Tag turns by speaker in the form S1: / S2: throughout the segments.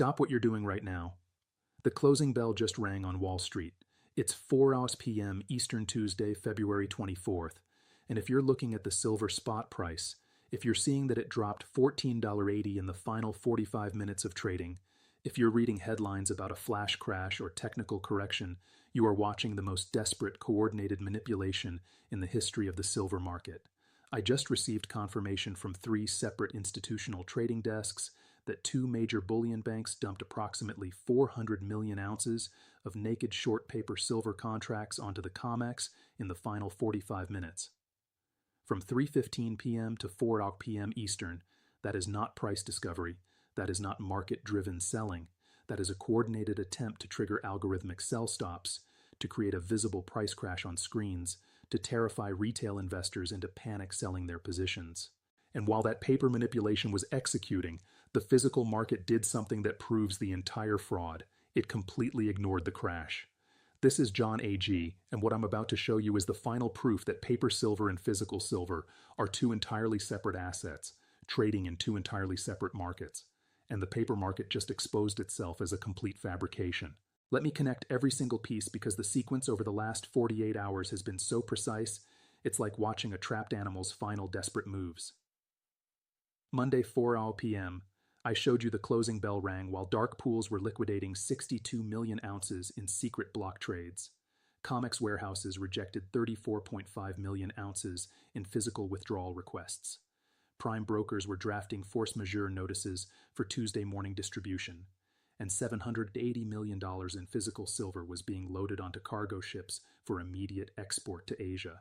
S1: Stop what you're doing right now. The closing bell just rang on Wall Street. It's 4 p.m. Eastern Tuesday, February 24th. And if you're looking at the silver spot price, if you're seeing that it dropped $14.80 in the final 45 minutes of trading, if you're reading headlines about a flash crash or technical correction, you are watching the most desperate coordinated manipulation in the history of the silver market. I just received confirmation from 3 separate institutional trading desks that 2 major bullion banks dumped approximately 400 million ounces of naked short paper silver contracts onto the COMEX in the final 45 minutes. From 3:15 p.m. to 4 p.m. Eastern, that is not price discovery, that is not market-driven selling, that is a coordinated attempt to trigger algorithmic sell stops, to create a visible price crash on screens, to terrify retail investors into panic selling their positions. And while that paper manipulation was executing, the physical market did something that proves the entire fraud. It completely ignored the crash. This is John A.G., and what I'm about to show you is the final proof that paper silver and physical silver are 2 entirely separate assets, trading in 2 entirely separate markets. And the paper market just exposed itself as a complete fabrication. Let me connect every single piece because the sequence over the last 48 hours has been so precise, it's like watching a trapped animal's final desperate moves. Monday, 4 p.m., I showed you the closing bell rang while dark pools were liquidating 62 million ounces in secret block trades. COMEX warehouses rejected 34.5 million ounces in physical withdrawal requests. Prime brokers were drafting force majeure notices for Tuesday morning distribution, and $780 million in physical silver was being loaded onto cargo ships for immediate export to Asia.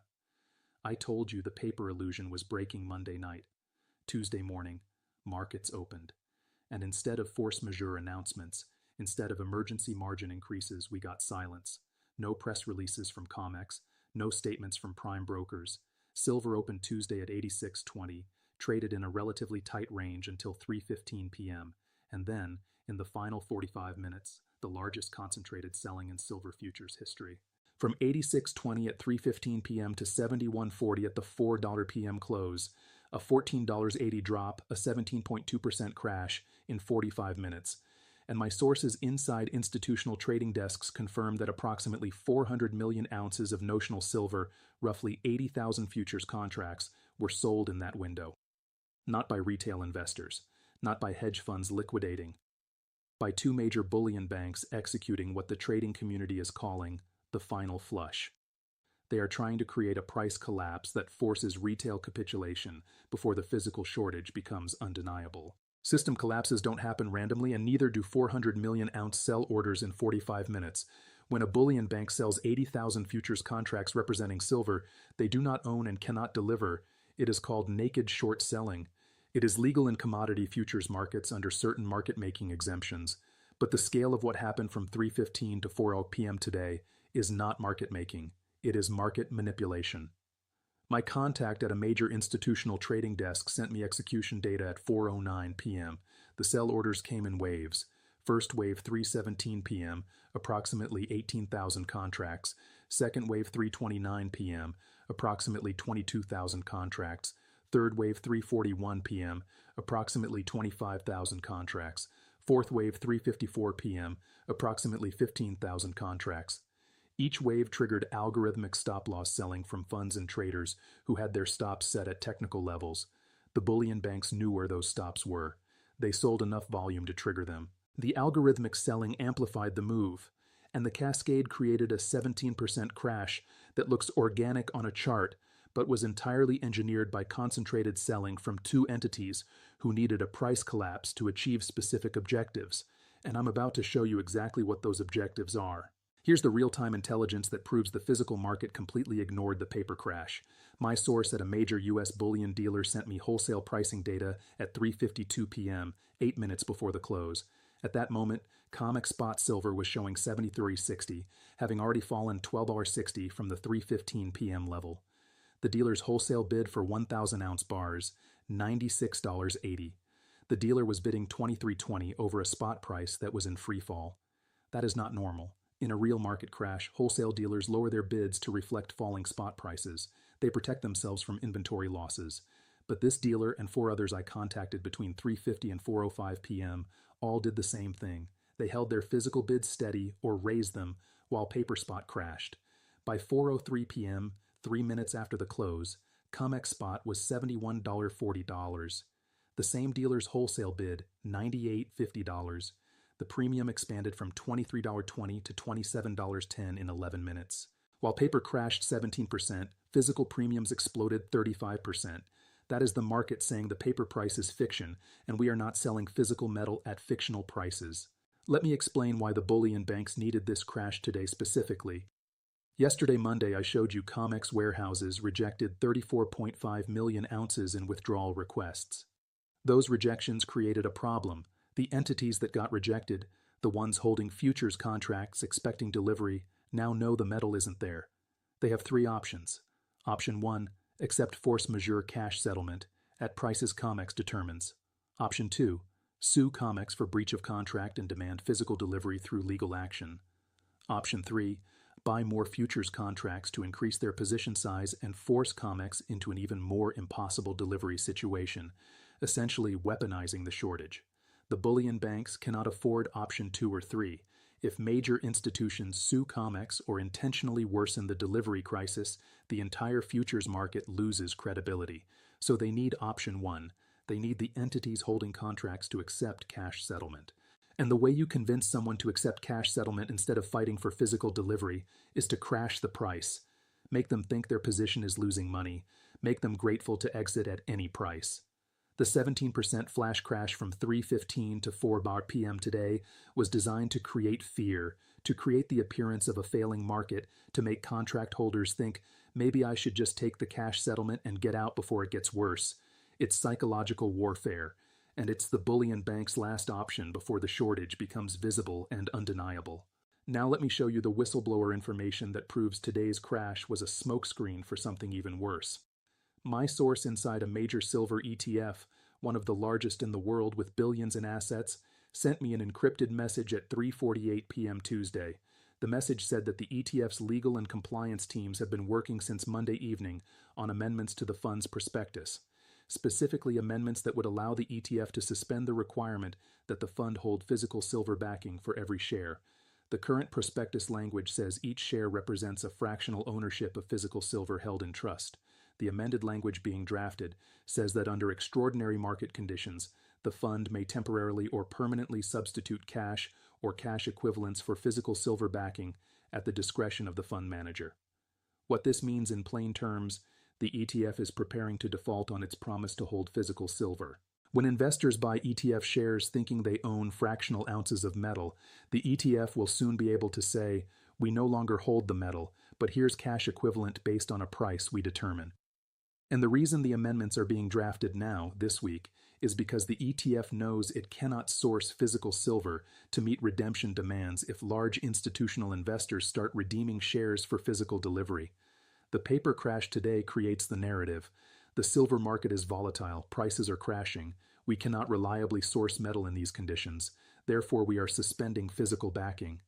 S1: I told you the paper illusion was breaking Monday night. Tuesday morning, markets opened. And instead of force majeure announcements, instead of emergency margin increases, we got silence. No press releases from COMEX, no statements from prime brokers. Silver opened Tuesday at 86.20, traded in a relatively tight range until 3:15 p.m., and then, in the final 45 minutes, the largest concentrated selling in silver futures history. From 86.20 at 3:15 p.m. to 71.40 at the $4 p.m. close, a $14.80 drop, a 17.2% crash in 45 minutes. And my sources inside institutional trading desks confirmed that approximately 400 million ounces of notional silver, roughly 80,000 futures contracts, were sold in that window. Not by retail investors, not by hedge funds liquidating, by 2 major bullion banks executing what the trading community is calling the final flush. They are trying to create a price collapse that forces retail capitulation before the physical shortage becomes undeniable. System collapses don't happen randomly, and neither do 400 million ounce sell orders in 45 minutes. When a bullion bank sells 80,000 futures contracts representing silver they do not own and cannot deliver, it is called naked short selling. It is legal in commodity futures markets under certain market-making exemptions, but the scale of what happened from 3:15 to 4 p.m. today is not market-making. It is market manipulation. My contact at a major institutional trading desk sent me execution data at 4:09 p.m. The sell orders came in waves. First wave 3:17 p.m., approximately 18,000 contracts. Second wave 3:29 p.m., approximately 22,000 contracts. Third wave 3:41 p.m., approximately 25,000 contracts. Fourth wave 3:54 p.m., approximately 15,000 contracts. Each wave triggered algorithmic stop-loss selling from funds and traders who had their stops set at technical levels. The bullion banks knew where those stops were. They sold enough volume to trigger them. The algorithmic selling amplified the move, and the cascade created a 17% crash that looks organic on a chart, but was entirely engineered by concentrated selling from 2 entities who needed a price collapse to achieve specific objectives. And I'm about to show you exactly what those objectives are. Here's the real-time intelligence that proves the physical market completely ignored the paper crash. My source at a major U.S. bullion dealer sent me wholesale pricing data at 3:52 p.m., 8 minutes before the close. At that moment, COMEX spot silver was showing $73.60, having already fallen $12.60 from the 3:15 p.m. level. The dealer's wholesale bid for 1,000-ounce bars, $96.80. The dealer was bidding $23.20 over a spot price that was in free fall. That is not normal. In a real market crash, wholesale dealers lower their bids to reflect falling spot prices. They protect themselves from inventory losses. But this dealer and four others I contacted between 3:50 and 4:05 p.m. all did the same thing. They held their physical bids steady or raised them while paper spot crashed. By 4:03 p.m., 3 minutes after the close, COMEX spot was $71.40. The same dealer's wholesale bid, $98.50. The premium expanded from $23.20 to $27.10 in 11 minutes. While paper crashed 17%, physical premiums exploded 35%. That is the market saying the paper price is fiction, and we are not selling physical metal at fictional prices. Let me explain why the bullion banks needed this crash today specifically. Yesterday, Monday, I showed you COMEX warehouses rejected 34.5 million ounces in withdrawal requests. Those rejections created a problem. The entities that got rejected, the ones holding futures contracts expecting delivery, now know the metal isn't there. They have three options. Option 1, accept force majeure cash settlement at prices COMEX determines. Option 2, sue COMEX for breach of contract and demand physical delivery through legal action. Option 3, buy more futures contracts to increase their position size and force COMEX into an even more impossible delivery situation, essentially weaponizing the shortage. The bullion banks cannot afford option 2 or 3. If major institutions sue COMEX or intentionally worsen the delivery crisis, the entire futures market loses credibility. So they need option 1. They need the entities holding contracts to accept cash settlement. And the way you convince someone to accept cash settlement instead of fighting for physical delivery is to crash the price. Make them think their position is losing money. Make them grateful to exit at any price. The 17% flash crash from 3:15 to 4 p.m. today was designed to create fear, to create the appearance of a failing market, to make contract holders think, maybe I should just take the cash settlement and get out before it gets worse. It's psychological warfare, and it's the bullion bank's last option before the shortage becomes visible and undeniable. Now let me show you the whistleblower information that proves today's crash was a smokescreen for something even worse. My source inside a major silver ETF, one of the largest in the world with billions in assets, sent me an encrypted message at 3:48 p.m. Tuesday. The message said that the ETF's legal and compliance teams have been working since Monday evening on amendments to the fund's prospectus, specifically amendments that would allow the ETF to suspend the requirement that the fund hold physical silver backing for every share. The current prospectus language says each share represents a fractional ownership of physical silver held in trust. The amended language being drafted says that under extraordinary market conditions, the fund may temporarily or permanently substitute cash or cash equivalents for physical silver backing at the discretion of the fund manager. What this means in plain terms, the ETF is preparing to default on its promise to hold physical silver. When investors buy ETF shares thinking they own fractional ounces of metal, the ETF will soon be able to say, we no longer hold the metal, but here's cash equivalent based on a price we determine. And the reason the amendments are being drafted now, this week, is because the ETF knows it cannot source physical silver to meet redemption demands if large institutional investors start redeeming shares for physical delivery. The paper crash today creates the narrative. The silver market is volatile, prices are crashing. We cannot reliably source metal in these conditions. Therefore, we are suspending physical backing.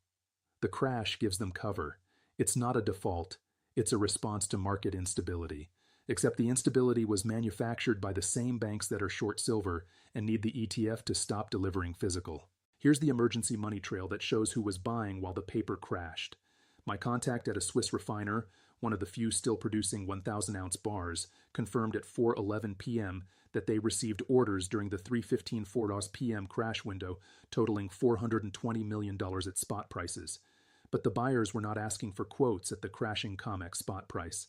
S1: The crash gives them cover. It's not a default. It's a response to market instability. Except the instability was manufactured by the same banks that are short silver and need the ETF to stop delivering physical. Here's the emergency money trail that shows who was buying while the paper crashed. My contact at a Swiss refiner, one of the few still producing 1,000-ounce bars, confirmed at 4:11 p.m. that they received orders during the 3:15 4 p.m. crash window totaling $420 million at spot prices. But the buyers were not asking for quotes at the crashing COMEX spot price.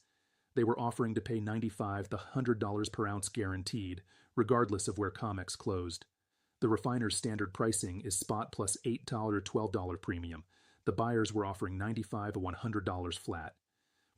S1: They were offering to pay $95 to $100 per ounce guaranteed, regardless of where COMEX closed. The refiner's standard pricing is spot plus $8 to $12 premium. The buyers were offering $95 to $100 flat.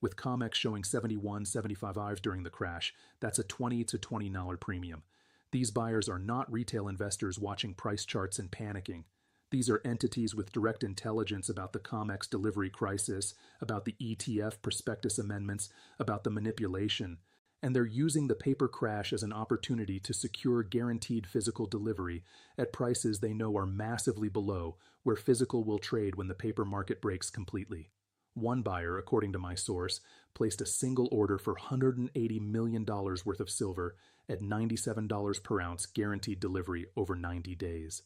S1: With COMEX showing 75 during the crash, that's a $20 to $20 premium. These buyers are not retail investors watching price charts and panicking. These are entities with direct intelligence about the COMEX delivery crisis, about the ETF prospectus amendments, about the manipulation, and they're using the paper crash as an opportunity to secure guaranteed physical delivery at prices they know are massively below where physical will trade when the paper market breaks completely. One buyer, according to my source, placed a single order for $180 million worth of silver at $97 per ounce guaranteed delivery over 90 days.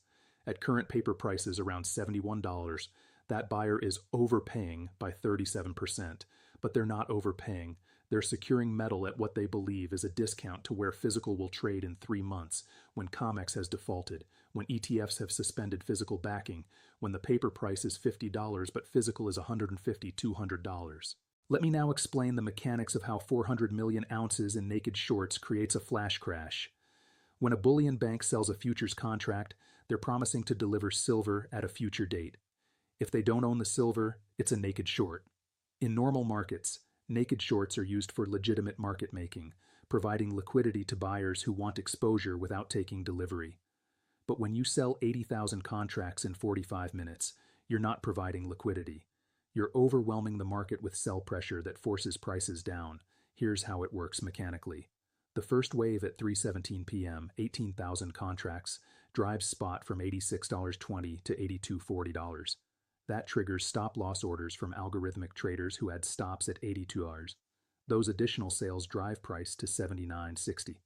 S1: At current paper prices around $71, that buyer is overpaying by 37%, but they're not overpaying. They're securing metal at what they believe is a discount to where physical will trade in 3 months, when COMEX has defaulted, when ETFs have suspended physical backing, when the paper price is $50 but physical is $150, $200. Let me now explain the mechanics of how 400 million ounces in naked shorts creates a flash crash. When a bullion bank sells a futures contract, they're promising to deliver silver at a future date. If they don't own the silver, it's a naked short. In normal markets, naked shorts are used for legitimate market making, providing liquidity to buyers who want exposure without taking delivery. But when you sell 80,000 contracts in 45 minutes, you're not providing liquidity. You're overwhelming the market with sell pressure that forces prices down. Here's how it works mechanically. The first wave at 3:17 p.m., 18,000 contracts, drives spot from $86.20 to $82.40. That triggers stop-loss orders from algorithmic traders who had stops at $82. Those additional sales drive price to $79.60.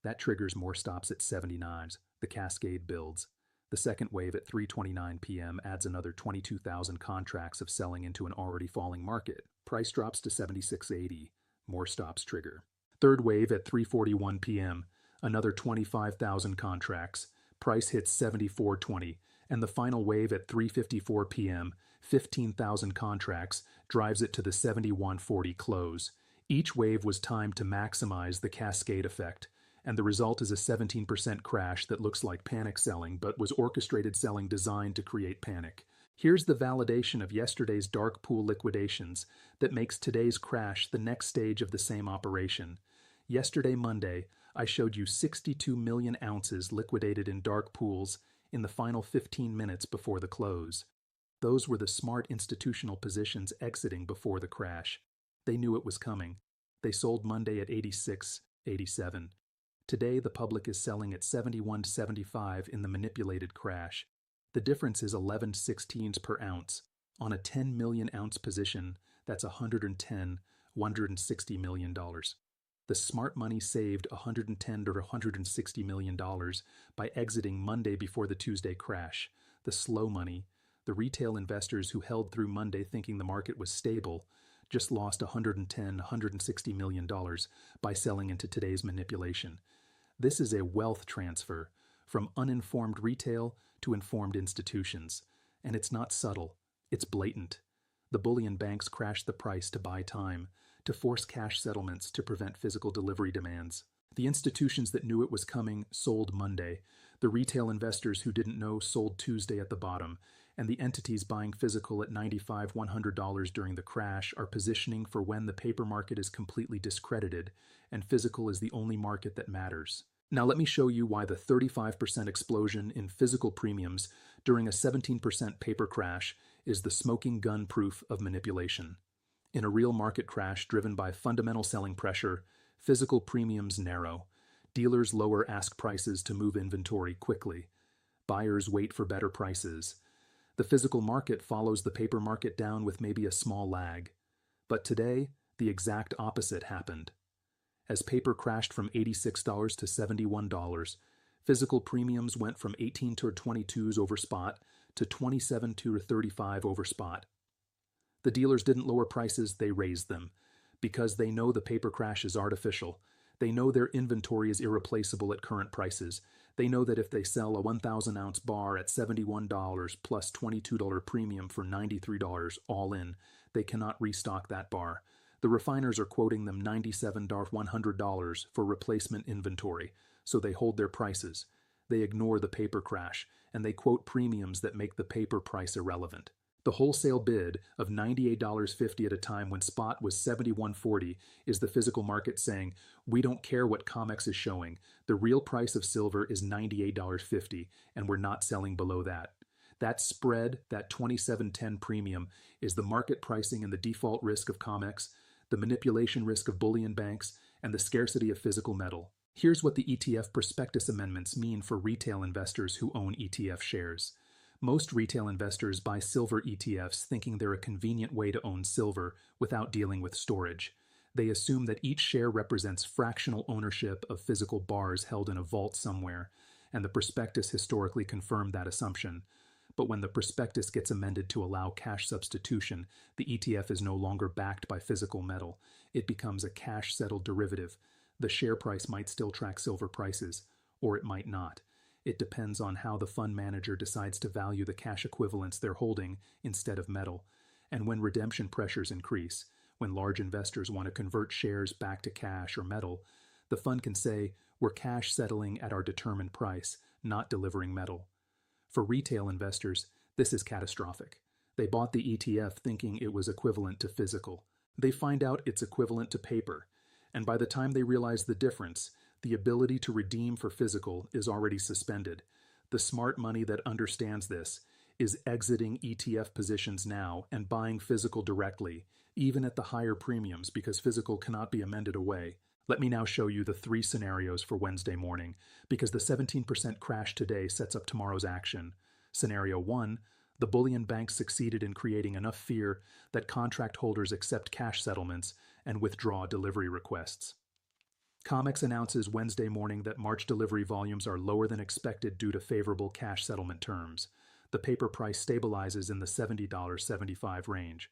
S1: That triggers more stops at $79s. The cascade builds. The second wave at 3:29 p.m. adds another 22,000 contracts of selling into an already falling market. Price drops to $76.80. More stops trigger. Third wave at 3:41 p.m. Another 25,000 contracts. Price hits $74.20. And the final wave at 3:54 p.m., 15,000 contracts, drives it to the $71.40 close. Each wave was timed to maximize the cascade effect, and the result is a 17% crash that looks like panic selling, but was orchestrated selling designed to create panic. Here's the validation of yesterday's dark pool liquidations that makes today's crash the next stage of the same operation. Yesterday, Monday, I showed you 62 million ounces liquidated in dark pools in the final 15 minutes before the close. Those were the smart institutional positions exiting before the crash. They knew it was coming. They sold Monday at 86.87. Today, the public is selling at 71.75 in the manipulated crash. The difference is 11/16 per ounce. On a 10 million ounce position, that's $160 million. The smart money saved $110 to $160 million by exiting Monday before the Tuesday crash. The slow money, the retail investors who held through Monday thinking the market was stable, just lost $110, $160 million by selling into today's manipulation. This is a wealth transfer from uninformed retail to informed institutions. And it's not subtle, it's blatant. The bullion banks crashed the price to buy time, to force cash settlements to prevent physical delivery demands. The institutions that knew it was coming sold Monday. The retail investors who didn't know sold Tuesday at the bottom. And the entities buying physical at $95, $100 during the crash are positioning for when the paper market is completely discredited and physical is the only market that matters. Now let me show you why the 35% explosion in physical premiums during a 17% paper crash is the smoking gun proof of manipulation. In a real market crash driven by fundamental selling pressure, physical premiums narrow. Dealers lower ask prices to move inventory quickly. Buyers wait for better prices. The physical market follows the paper market down with maybe a small lag. But today, the exact opposite happened. As paper crashed from $86 to $71, physical premiums went from 18 to 22s over spot to 27 to 35 over spot. The dealers didn't lower prices, they raised them, because they know the paper crash is artificial. They know their inventory is irreplaceable at current prices. They know that if they sell a 1,000-ounce bar at $71 plus $22 premium for $93 all in, they cannot restock that bar. The refiners are quoting them $97, $100 for replacement inventory, so they hold their prices. They ignore the paper crash, and they quote premiums that make the paper price irrelevant. The wholesale bid of $98.50 at a time when spot was $71.40 is the physical market saying, we don't care what COMEX is showing. The real price of silver is $98.50, and we're not selling below that. That spread, that 27.10 premium, is the market pricing and the default risk of COMEX, the manipulation risk of bullion banks, and the scarcity of physical metal. Here's what the ETF prospectus amendments mean for retail investors who own ETF shares. Most retail investors buy silver ETFs thinking they're a convenient way to own silver without dealing with storage. They assume that each share represents fractional ownership of physical bars held in a vault somewhere, and the prospectus historically confirmed that assumption. But when the prospectus gets amended to allow cash substitution, the ETF is no longer backed by physical metal. It becomes a cash-settled derivative. The share price might still track silver prices, or it might not. It depends on how the fund manager decides to value the cash equivalents they're holding instead of metal. And when redemption pressures increase, when large investors want to convert shares back to cash or metal, the fund can say, "We're cash settling at our determined price, not delivering metal." For retail investors, this is catastrophic. They bought the ETF thinking it was equivalent to physical. They find out it's equivalent to paper, and by the time they realize the difference, the ability to redeem for physical is already suspended. The smart money that understands this is exiting ETF positions now and buying physical directly, even at the higher premiums because physical cannot be amended away. Let me now show you the 3 scenarios for Wednesday morning, because the 17% crash today sets up tomorrow's action. Scenario 1, the bullion banks succeeded in creating enough fear that contract holders accept cash settlements and withdraw delivery requests. COMEX announces Wednesday morning that March delivery volumes are lower than expected due to favorable cash settlement terms. The paper price stabilizes in the $70.75 range.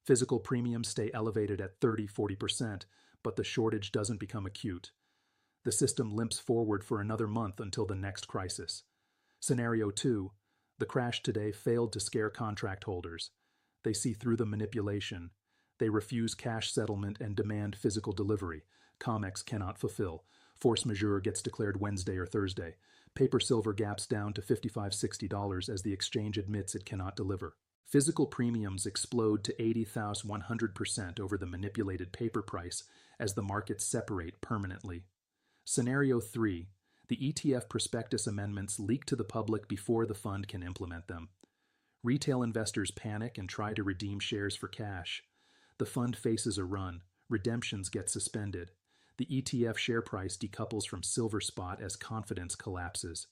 S1: Physical premiums stay elevated at 30–40%, but the shortage doesn't become acute. The system limps forward for another month until the next crisis. Scenario 2, the crash today failed to scare contract holders. They see through the manipulation. They refuse cash settlement and demand physical delivery. COMEX cannot fulfill. Force majeure gets declared Wednesday or Thursday. Paper silver gaps down to $55–60 as the exchange admits it cannot deliver. Physical premiums explode to 80,100% over the manipulated paper price as the markets separate permanently. Scenario 3. The ETF prospectus amendments leak to the public before the fund can implement them. Retail investors panic and try to redeem shares for cash. The fund faces a run. Redemptions get suspended. The ETF share price decouples from silver spot as confidence collapses.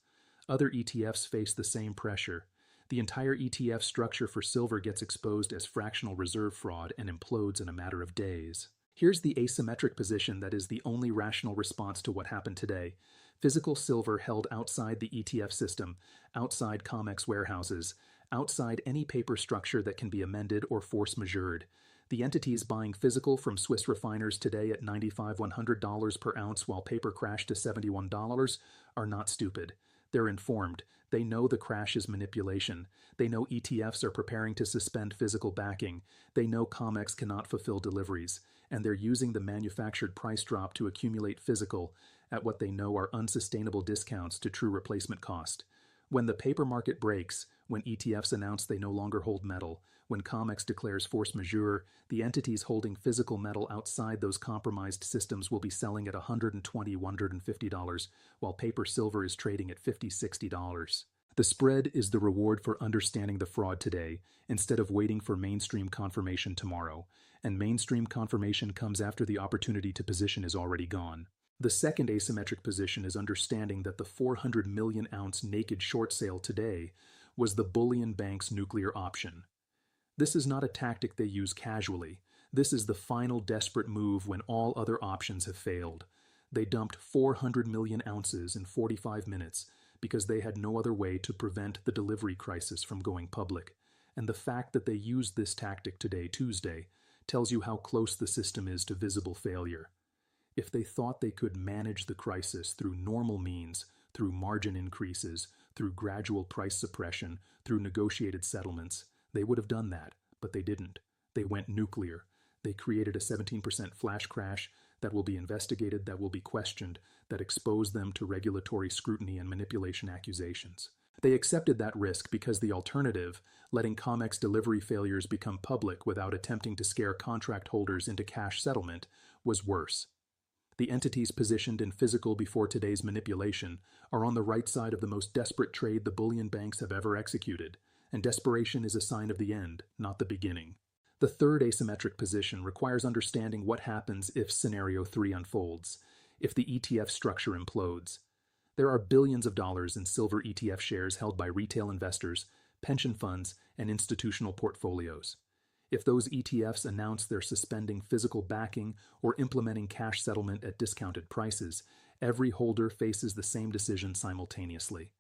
S1: Other ETFs face the same pressure. The entire ETF structure for silver gets exposed as fractional reserve fraud and implodes in a matter of days. Here's the asymmetric position that is the only rational response to what happened today. Physical silver held outside the ETF system, outside COMEX warehouses, outside any paper structure that can be amended or force majeured. The entities buying physical from Swiss refiners today at $95–100 per ounce while paper crashed to $71 are not stupid. They're informed. They know the crash is manipulation. They know ETFs are preparing to suspend physical backing. They know COMEX cannot fulfill deliveries. And they're using the manufactured price drop to accumulate physical at what they know are unsustainable discounts to true replacement cost. When the paper market breaks, when ETFs announce they no longer hold metal, when COMEX declares force majeure, the entities holding physical metal outside those compromised systems will be selling at $120–150, while paper silver is trading at $50–60. The spread is the reward for understanding the fraud today, instead of waiting for mainstream confirmation tomorrow, and mainstream confirmation comes after the opportunity to position is already gone. The second asymmetric position is understanding that the 400 million ounce naked short sale today was the bullion bank's nuclear option. This is not a tactic they use casually. This is the final desperate move when all other options have failed. They dumped 400 million ounces in 45 minutes because they had no other way to prevent the delivery crisis from going public. And the fact that they used this tactic today, Tuesday, tells you how close the system is to visible failure. If they thought they could manage the crisis through normal means, through margin increases, through gradual price suppression, through negotiated settlements, they would have done that, but they didn't. They went nuclear. They created a 17% flash crash that will be investigated, that will be questioned, that exposed them to regulatory scrutiny and manipulation accusations. They accepted that risk because the alternative, letting COMEX delivery failures become public without attempting to scare contract holders into cash settlement, was worse. The entities positioned in physical before today's manipulation are on the right side of the most desperate trade the bullion banks have ever executed, and desperation is a sign of the end, not the beginning. The third asymmetric position requires understanding what happens if Scenario 3 unfolds, if the ETF structure implodes. There are billions of dollars in silver ETF shares held by retail investors, pension funds, and institutional portfolios. If those ETFs announce they're suspending physical backing or implementing cash settlement at discounted prices, every holder faces the same decision simultaneously.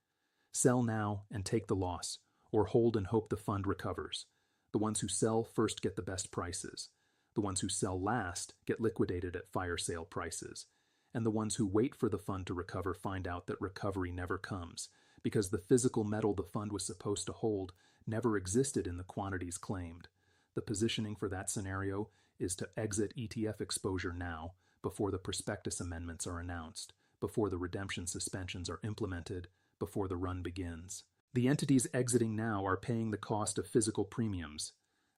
S1: Sell now and take the loss, or hold and hope the fund recovers. The ones who sell first get the best prices. The ones who sell last get liquidated at fire sale prices. And the ones who wait for the fund to recover find out that recovery never comes, because the physical metal the fund was supposed to hold never existed in the quantities claimed. The positioning for that scenario is to exit ETF exposure now, before the prospectus amendments are announced, before the redemption suspensions are implemented, before the run begins. The entities exiting now are paying the cost of physical premiums.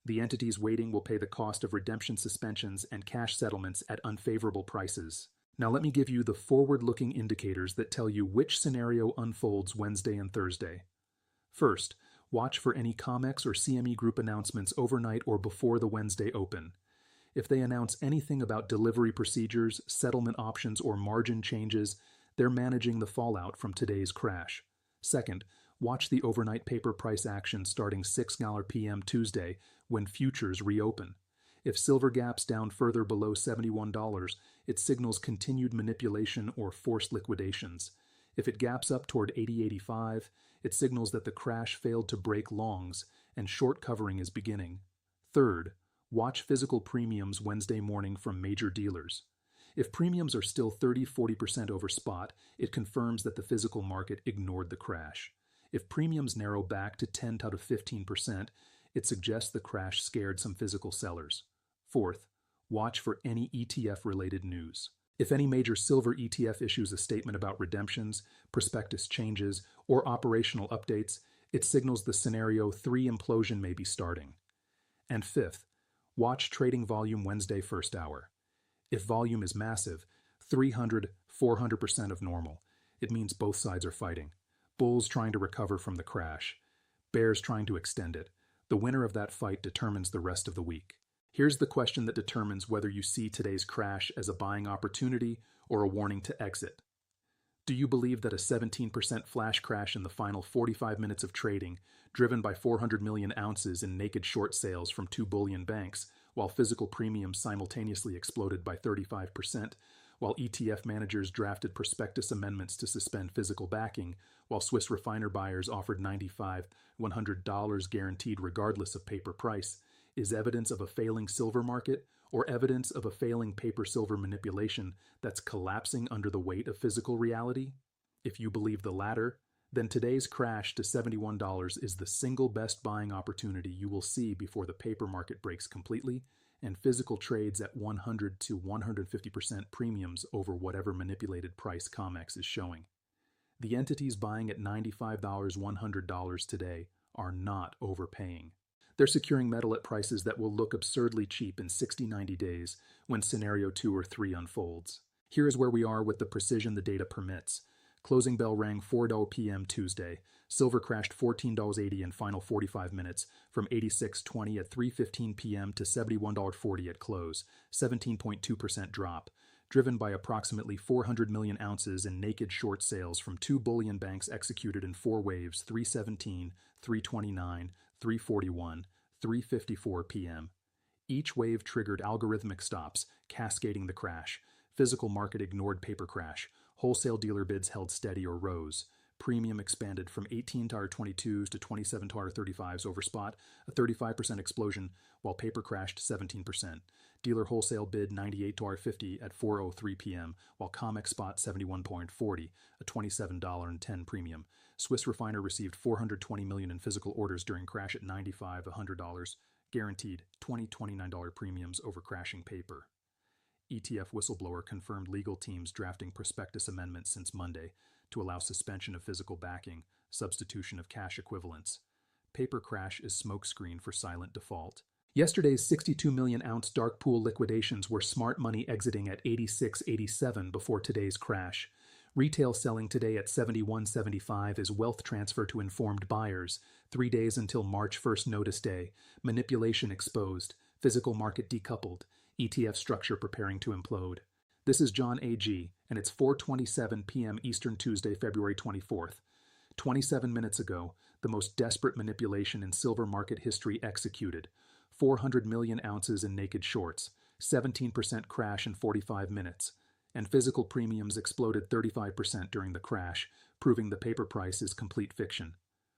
S1: The entities waiting will pay the cost of redemption suspensions and cash settlements at unfavorable prices. Now let me give you the forward-looking indicators that tell you which scenario unfolds Wednesday and Thursday. First, watch for any COMEX or CME Group announcements overnight or before the Wednesday open. If they announce anything about delivery procedures, settlement options, or margin changes, they're managing the fallout from today's crash. Second, watch the overnight paper price action starting 6 PM Tuesday when futures reopen. If silver gaps down further below $71, it signals continued manipulation or forced liquidations. If it gaps up toward 80.85, it signals that the crash failed to break longs and short covering is beginning. Third, watch physical premiums Wednesday morning from major dealers. If premiums are still 30-40% over spot, it confirms that the physical market ignored the crash. If premiums narrow back to 10 to 15%, it suggests the crash scared some physical sellers. Fourth, watch for any ETF-related news. If any major silver ETF issues a statement about redemptions, prospectus changes, or operational updates, it signals the scenario 3 implosion may be starting. And fifth, watch trading volume Wednesday first hour. If volume is massive, 300-400% of normal, it means both sides are fighting. Bulls trying to recover from the crash, bears trying to extend it. The winner of that fight determines the rest of the week. Here's the question that determines whether you see today's crash as a buying opportunity or a warning to exit. Do you believe that a 17% flash crash in the final 45 minutes of trading, driven by 400 million ounces in naked short sales from 2 bullion banks, while physical premiums simultaneously exploded by 35%, while ETF managers drafted prospectus amendments to suspend physical backing, while Swiss refiner buyers offered $95-$100 guaranteed regardless of paper price, is evidence of a failing silver market or evidence of a failing paper-silver manipulation that's collapsing under the weight of physical reality? If you believe the latter, then today's crash to $71 is the single best buying opportunity you will see before the paper market breaks completely and physical trades at 100 to 150% premiums over whatever manipulated price COMEX is showing. The entities buying at $95, $100 today are not overpaying. They're securing metal at prices that will look absurdly cheap in 60-90 days when scenario 2 or 3 unfolds. Here is where we are with the precision the data permits. Closing bell rang 4 PM Tuesday. Silver crashed $14.80 in final 45 minutes, from $86.20 at 3:15 p.m. to $71.40 at close, 17.2% drop, driven by approximately 400 million ounces in naked short sales from 2 bullion banks executed in 4 waves, 3:17, 3:29, 3:41, 3:54 p.m. Each wave triggered algorithmic stops, cascading the crash. Physical market ignored paper crash. Wholesale dealer bids held steady or rose. Premium expanded from 18-22s to 27-35s over spot, a 35% explosion, while paper crashed 17%. Dealer wholesale bid 98-50 at 4:03 p.m., while COMEX spot 71.40, a $27.10 premium. Swiss refiner received 420 million in physical orders during crash at $95-$100, guaranteed $20-$29 premiums over crashing paper. ETF whistleblower confirmed legal teams drafting prospectus amendments since Monday to allow suspension of physical backing, substitution of cash equivalents. Paper crash is smokescreen for silent default. Yesterday's 62 million ounce dark pool liquidations were smart money exiting at 86.87 before today's crash. Retail selling today at 71.75 is wealth transfer to informed buyers. 3 days until March 1st notice day. Manipulation exposed. Physical market decoupled. ETF structure preparing to implode. This is John A.G., and it's 4:27 p.m. Eastern Tuesday, February 24th. 27 minutes ago, the most desperate manipulation in silver market history executed. 400 million ounces in naked shorts, 17% crash in 45 minutes, and physical premiums exploded 35% during the crash, proving the paper price is complete fiction.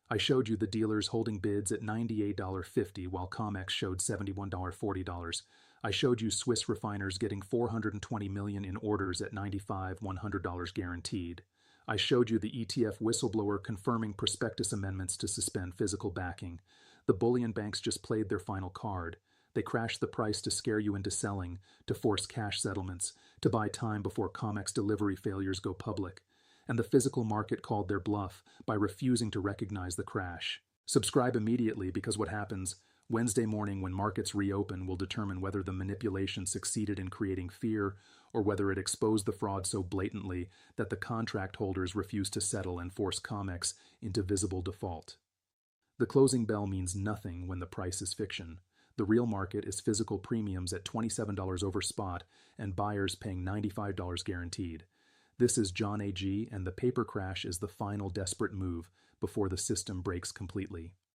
S1: I showed you the dealers holding bids at $98.50 while COMEX showed $71.40. I showed you Swiss refiners getting 420 million in orders at $95, $100 guaranteed. I showed you the ETF whistleblower confirming prospectus amendments to suspend physical backing. The bullion banks just played their final card. They crashed the price to scare you into selling, to force cash settlements, to buy time before COMEX delivery failures go public. And the physical market called their bluff by refusing to recognize the crash. Subscribe immediately, because what happens Wednesday morning when markets reopen will determine whether the manipulation succeeded in creating fear or whether it exposed the fraud so blatantly that the contract holders refuse to settle and force COMEX into visible default. The closing bell means nothing when the price is fiction. The real market is physical premiums at $27 over spot and buyers paying $95 guaranteed. This is John A.G., and the paper crash is the final desperate move before the system breaks completely.